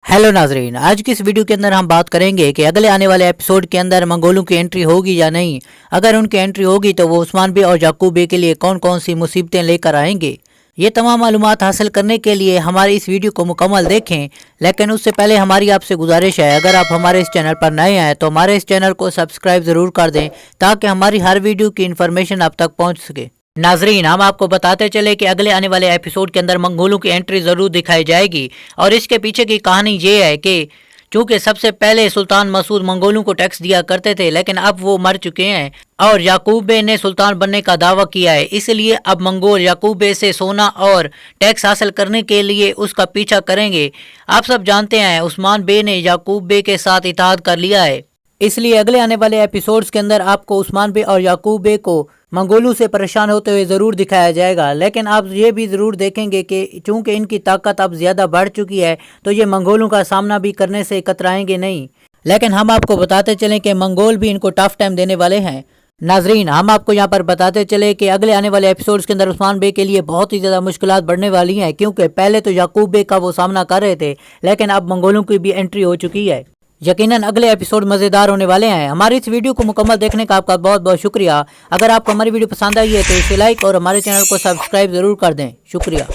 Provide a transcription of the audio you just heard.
Hello नाजरीन, आज की इस वीडियो के अंदर हम बात करेंगे कि अगले आने वाले एपिसोड के अंदर मंगोलों की एंट्री होगी या नहीं। अगर उनकी एंट्री होगी तो वो उस्मान बे और याकूब बे के लिए कौन कौन सी मुसीबतें लेकर आएंगे। ये तमाम मालूमात हासिल करने के लिए हमारी इस वीडियो को मुकम्मल देखें, लेकिन उससे पहले हमारी आपसे गुजारिश है, अगर आप हमारे इस चैनल पर नए हैं तो हमारे इस चैनल को सब्सक्राइब ज़रूर कर दें ताकि हमारी हर वीडियो की इन्फॉर्मेशन आप तक पहुँच सके। नाजरीन, हम आपको बताते चले कि अगले आने वाले एपिसोड के अंदर मंगोलों की एंट्री ज़रूर दिखाई जाएगी और इसके पीछे की कहानी ये है कि चूँकि सबसे पहले सुल्तान मसूद मंगोलों को टैक्स दिया करते थे, लेकिन अब वो मर चुके हैं और याकूब बे ने सुल्तान बनने का दावा किया है। इसलिए अब मंगोल याकूब बे से सोना और टैक्स हासिल करने के लिए उसका पीछा करेंगे। आप सब जानते हैं उस्मान बे ने याकूब बे के साथ इत्तेहाद कर लिया है, इसलिए अगले आने वाले एपिसोड्स के अंदर आपको उस्मान बे और याकूब बे को मंगोलों से परेशान होते हुए ज़रूर दिखाया जाएगा। लेकिन आप ये भी ज़रूर देखेंगे कि चूंकि इनकी ताकत अब ज़्यादा बढ़ चुकी है तो ये मंगोलों का सामना भी करने से कतराएंगे नहीं। लेकिन हम आपको बताते चलें कि मंगोल भी इनको टफ टाइम देने वाले हैं। नाजरीन, हम आपको यहाँ पर बताते चले कि अगले आने वाले एपिसोड्स के अंदर उस्मान बे के लिए बहुत ही ज़्यादा मुश्किलात बढ़ने वाली हैं, क्योंकि पहले तो याकूब बे का वो सामना कर रहे थे, लेकिन अब मंगोलों की भी एंट्री हो चुकी है। यकीनन अगले एपिसोड मज़ेदार होने वाले हैं। हमारी इस वीडियो को मुकम्मल देखने का आपका बहुत बहुत शुक्रिया। अगर आपको हमारी वीडियो पसंद आई है तो इसे लाइक और हमारे चैनल को सब्सक्राइब ज़रूर कर दें। शुक्रिया।